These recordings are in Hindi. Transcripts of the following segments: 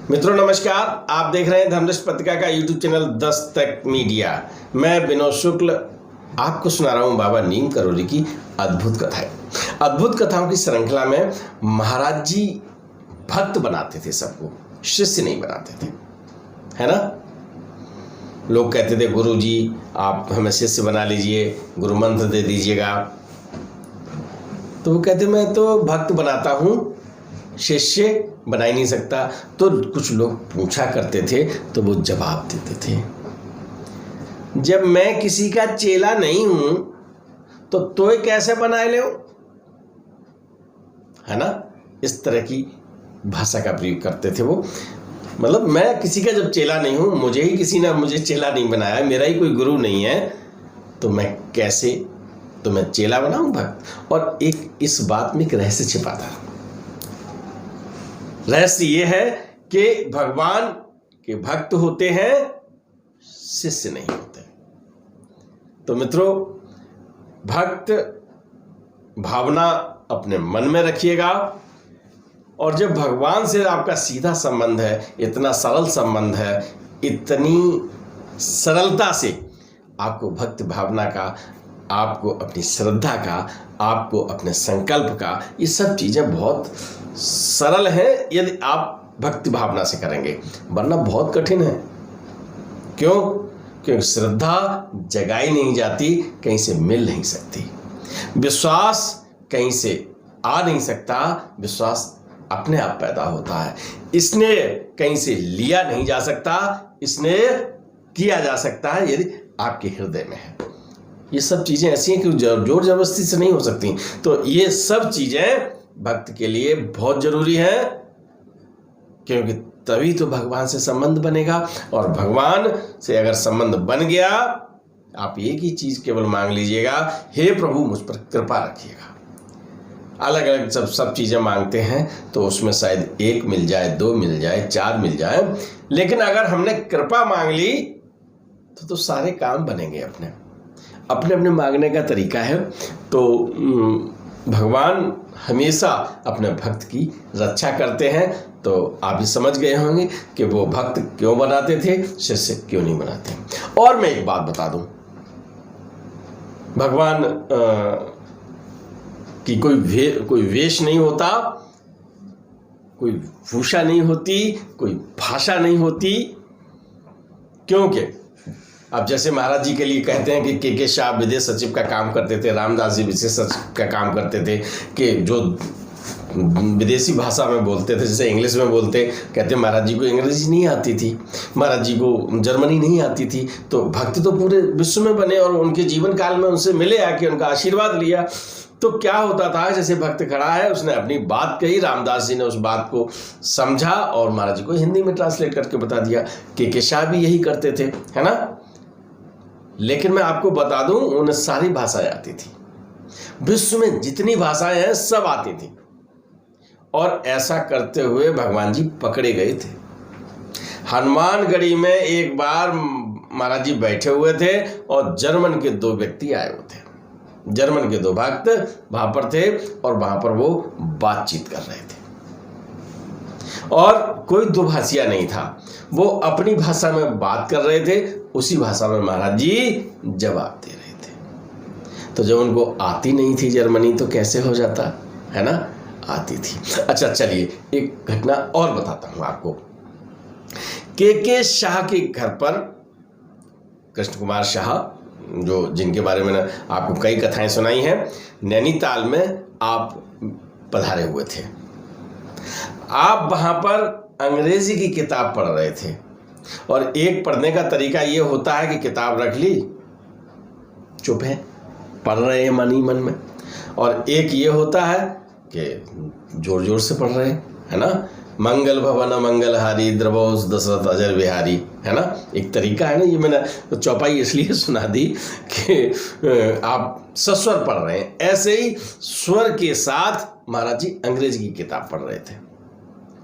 मित्रों नमस्कार, आप देख रहे हैं धर्मदृष्टि पत्रिका का यूट्यूब चैनल दस्तक मीडिया। मैं विनोद शुक्ल आपको सुना रहा हूं बाबा नीम करोली की अद्भुत कथाएं। अद्भुत कथाओं की श्रृंखला में महाराज जी भक्त बनाते थे, सबको शिष्य नहीं बनाते थे, है ना। लोग कहते थे गुरु जी आप हमें शिष्य बना लीजिए, गुरु मंत्र दे दीजिएगा, तो वो कहते मैं तो भक्त बनाता हूँ, शिष्य बना ही नहीं सकता। तो कुछ लोग पूछा करते थे तो वो जवाब देते थे, जब मैं किसी का चेला नहीं हूं तो तोय कैसे बनाए ले, है ना। इस तरह की भाषा का प्रयोग करते थे वो। मतलब मैं किसी का जब चेला नहीं हूं, मुझे ही किसी ने मुझे चेला नहीं बनाया, मेरा ही कोई गुरु नहीं है, तो मैं कैसे तुम्हें चेला बनाऊं भक्त। और एक इस बात में एक रहस्य छिपा था। रहस्य ये है कि भगवान के भक्त होते हैं, शिष्य नहीं होते। तो मित्रों, भक्त भावना अपने मन में रखिएगा, और जब भगवान से आपका सीधा संबंध है, इतना सरल संबंध है, इतनी सरलता से आपको भक्त भावना का, आपको अपनी श्रद्धा का, आपको अपने संकल्प का, ये सब चीज़ें बहुत सरल है यदि आप भक्ति भावना से करेंगे, वरना बहुत कठिन है। क्यों? क्योंकि श्रद्धा जगाई नहीं जाती, कहीं से मिल नहीं सकती, विश्वास कहीं से आ नहीं सकता, विश्वास अपने आप पैदा होता है, स्नेह कहीं से लिया नहीं जा सकता, स्नेह किया जा सकता है यदि आपके हृदय में है। ये सब चीज़ें ऐसी हैं कि जोर जबरदस्ती से नहीं हो सकती। तो ये सब चीज़ें भक्त के लिए बहुत जरूरी है, क्योंकि तभी तो भगवान से संबंध बनेगा। और भगवान से अगर संबंध बन गया, आप एक ही चीज केवल मांग लीजिएगा, हे प्रभु मुझ पर कृपा रखिएगा। अलग अलग जब सब चीजें मांगते हैं तो उसमें शायद एक मिल जाए, दो मिल जाए, चार मिल जाए, लेकिन अगर हमने कृपा मांग ली तो सारे काम बनेंगे। अपने अपने मांगने का तरीका है। तो भगवान हमेशा अपने भक्त की रक्षा करते हैं। तो आप भी समझ गए होंगे कि वो भक्त क्यों बनाते थे, शिष्य क्यों नहीं बनाते। और मैं एक बात बता दूं, भगवान की कोई वेश नहीं होता, कोई भूषा नहीं होती, कोई भाषा नहीं होती। क्योंकि अब जैसे महाराज जी के लिए कहते हैं कि के शाह विदेश सचिव का काम करते थे, रामदास जी विदेश सचिव का काम करते थे, कि जो विदेशी भाषा में बोलते थे, जैसे इंग्लिश में बोलते, कहते महाराज जी को अंग्रेजी नहीं आती थी, महाराज जी को जर्मनी नहीं आती थी। तो भक्त तो पूरे विश्व में बने और उनके जीवन काल में उनसे मिले, आके उनका आशीर्वाद लिया। तो क्या होता था, जैसे भक्त खड़ा है, उसने अपनी बात कही, रामदास जी ने उस बात को समझा और महाराज जी को हिंदी में ट्रांसलेट करके बता दिया। के शाह भी यही करते थे, है ना। लेकिन मैं आपको बता दूं, उन्हें सारी भाषाएं आती थी, विश्व में जितनी भाषाएं हैं सब आती थी। और ऐसा करते हुए भगवान जी पकड़े गए थे। हनुमानगढ़ी में एक बार महाराज जी बैठे हुए थे और जर्मन के दो व्यक्ति आए हुए थे, जर्मन के दो भक्त वहां पर थे और वहां पर वो बातचीत कर रहे थे। और कोई दुभाषिया नहीं था, वो अपनी भाषा में बात कर रहे थे, उसी भाषा में महाराज जी जवाब दे रहे थे। तो जब उनको आती नहीं थी जर्मनी तो कैसे हो जाता, है ना, आती थी। अच्छा चलिए एक घटना और बताता हूं आपको। के शाह के घर पर, कृष्ण कुमार शाह, जो जिनके बारे में आपको कई कथाएं सुनाई हैं, नैनीताल में आप पधारे हुए थे। आप वहां पर अंग्रेजी की किताब पढ़ रहे थे, और एक पढ़ने का तरीका ये होता है कि किताब रख ली, चुप है, पढ़ रहे हैं मन ही मन में, और एक ये होता है कि जोर जोर से पढ़ रहे हैं, है ना। मंगल भवन मंगलहारी द्रवोस दशरथ अजर बिहारी, है ना, एक तरीका है ना। ये मैंने चौपाई इसलिए सुना दी कि आप सस्वर पढ़ रहे हैं। ऐसे ही स्वर के साथ महाराज जी अंग्रेजी की किताब पढ़ रहे थे।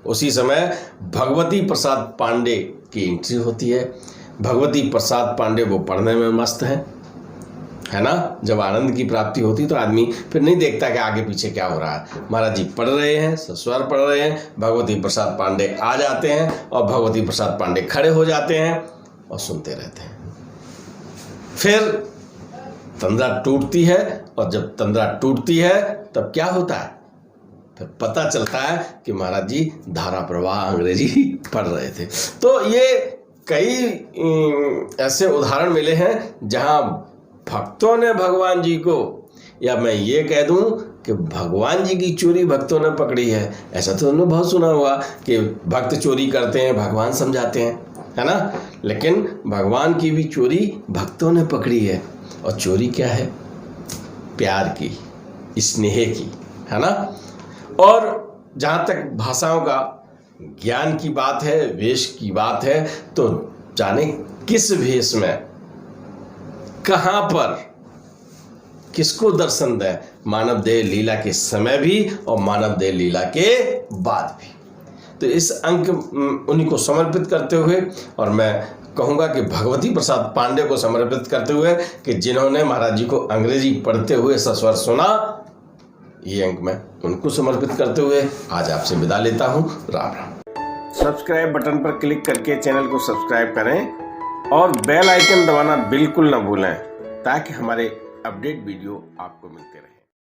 उसी समय भगवती प्रसाद पांडे की एंट्री होती है। भगवती प्रसाद पांडे वो पढ़ने में मस्त हैं, है ना। जब आनंद की प्राप्ति होती तो आदमी फिर नहीं देखता कि आगे पीछे क्या हो रहा है। महाराज जी पढ़ रहे हैं, सस्वर पढ़ रहे हैं, भगवती प्रसाद पांडे आ जाते हैं और भगवती प्रसाद पांडे खड़े हो जाते हैं और सुनते रहते हैं। फिर तंद्रा टूटती है, और जब तंद्रा टूटती है तब क्या होता है, फिर पता चलता है कि महाराज जी धारा प्रवाह अंग्रेजी पढ़ रहे थे। तो ये कई ऐसे उदाहरण मिले हैं जहां भक्तों ने भगवान जी को, या मैं ये कह दूं कि भगवान जी की चोरी भक्तों ने पकड़ी है। ऐसा तो तुमने बहुत सुना होगा कि भक्त चोरी करते हैं, भगवान समझाते हैं, है ना। लेकिन भगवान की भी चोरी भक्तों ने पकड़ी है। और चोरी क्या है? प्यार की, स्नेह की, है ना। और जहाँ तक भाषाओं का ज्ञान की बात है, वेश की बात है, तो जाने किस वेश में कहाँ पर किसको दर्शन दे, मानव देह लीला के समय भी और मानव देह लीला के बाद भी। तो इस अंक उन्हीं को समर्पित करते हुए, और मैं कहूँगा कि भगवती प्रसाद पांडे को समर्पित करते हुए कि जिन्होंने महाराज जी को अंग्रेजी पढ़ते हुए सस्वर सुना, ये अंक मैं उनको समर्पित करते हुए आज आपसे विदा लेता हूँ। राम राम। सब्सक्राइब बटन पर क्लिक करके चैनल को सब्सक्राइब करें और बेल आइकन दबाना बिल्कुल ना भूलें, ताकि हमारे अपडेट वीडियो आपको मिलते रहे।